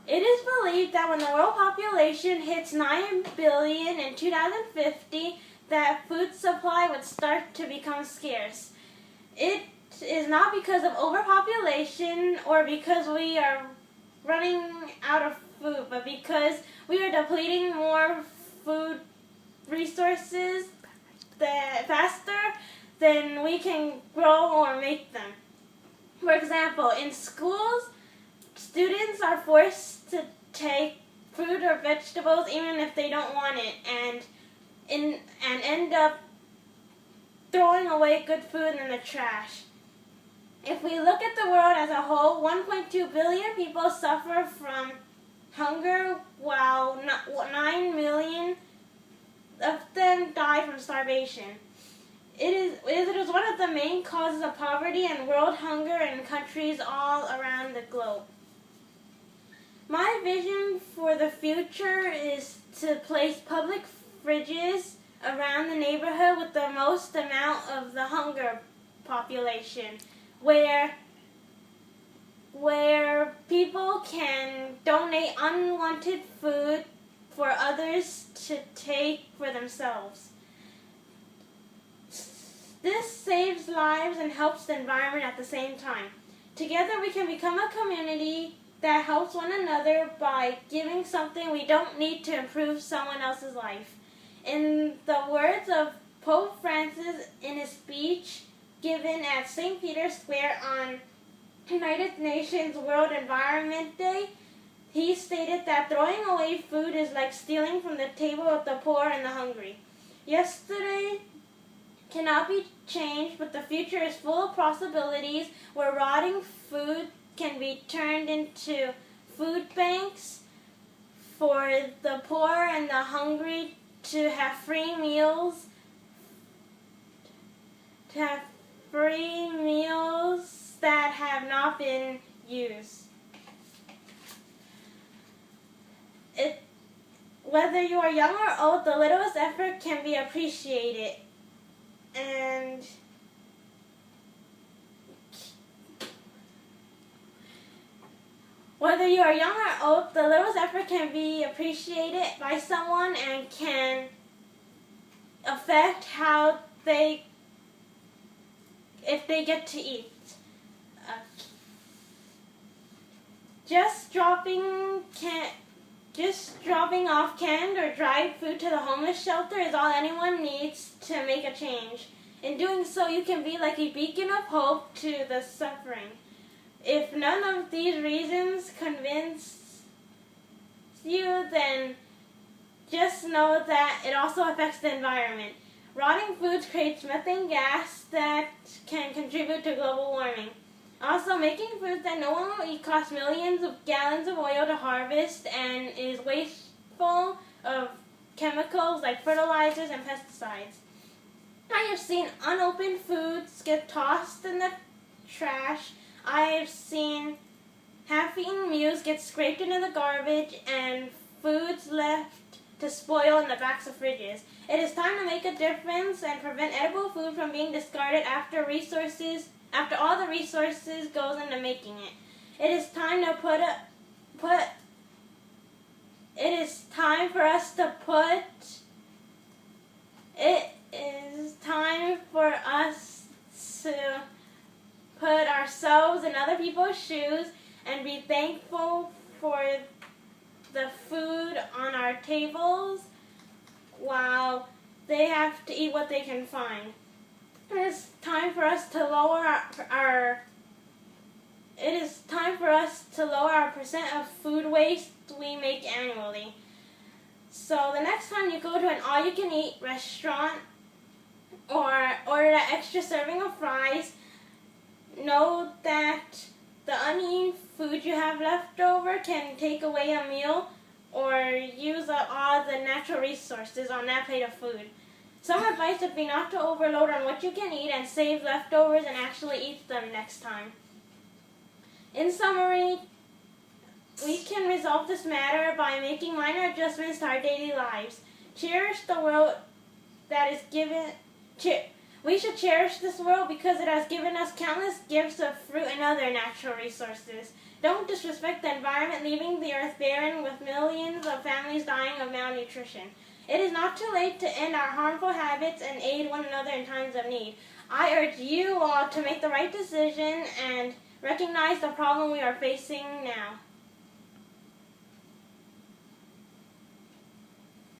It is believed that when the world population hits 9 billion in 2050, that food supply would start to become scarce. It is not because of overpopulation or because we are running out of food, but because we are depleting more food resources faster than we can grow or make them. For example, in schools, students are forced to take fruit or vegetables even if they don't want it, and end up throwing away good food in the trash. If we look at the world as a whole, 1.2 billion people suffer from hunger, while 9 million of them die from starvation. It is one of the main causes of poverty and world hunger in countries all around the globe. My vision for the future is to place public fridges around the neighborhood with the most amount of the hunger population, where people can donate unwanted food for others to take for themselves. This saves lives and helps the environment at the same time. Together we can become a community that helps one another by giving something we don't need to improve someone else's life. In the words of Pope Francis in his speech given at St. Peter's Square on United Nations World Environment Day, he stated that throwing away food is like stealing from the table of the poor and the hungry. Yesterday cannot be changed, but the future is full of possibilities where rotting food can be turned into food banks for the poor and the hungry to have free meals, that have not been used. Whether you are young or old, the littlest effort can be appreciated. And whether you are young or old, the littlest effort can be appreciated by someone and can affect how if they get to eat. Just dropping off canned or dried food to the homeless shelter is all anyone needs to make a change. In doing so, you can be like a beacon of hope to the suffering. If none of these reasons convince you, then just know that it also affects the environment. Rotting foods creates methane gas that can contribute to global warming. Also, making foods that no one will eat costs millions of gallons of oil to harvest and is wasteful of chemicals like fertilizers and pesticides. I have seen unopened foods get tossed in the trash. I have seen half-eaten meals get scraped into the garbage and foods left to spoil in the backs of fridges. It is time to make a difference and prevent edible food from being discarded after all the resources goes into making it. It is time for us to put ourselves in other people's shoes and be thankful for the food on our tables while they have to eat what they can find. It is time for us to lower our percent of food waste we make annually. So the next time you go to an all-you-can-eat restaurant or order that extra serving of fries, know that the uneaten food you have left over can take away a meal or use up all the natural resources on that plate of food. Some advice would be not to overload on what you can eat and save leftovers and actually eat them next time. In summary, we can resolve this matter by making minor adjustments to our daily lives. Cherish the world that is given. We should cherish this world because it has given us countless gifts of fruit and other natural resources. Don't disrespect the environment, leaving the earth barren with millions of families dying of malnutrition. It is not too late to end our harmful habits and aid one another in times of need. I urge you all to make the right decision and recognize the problem we are facing now.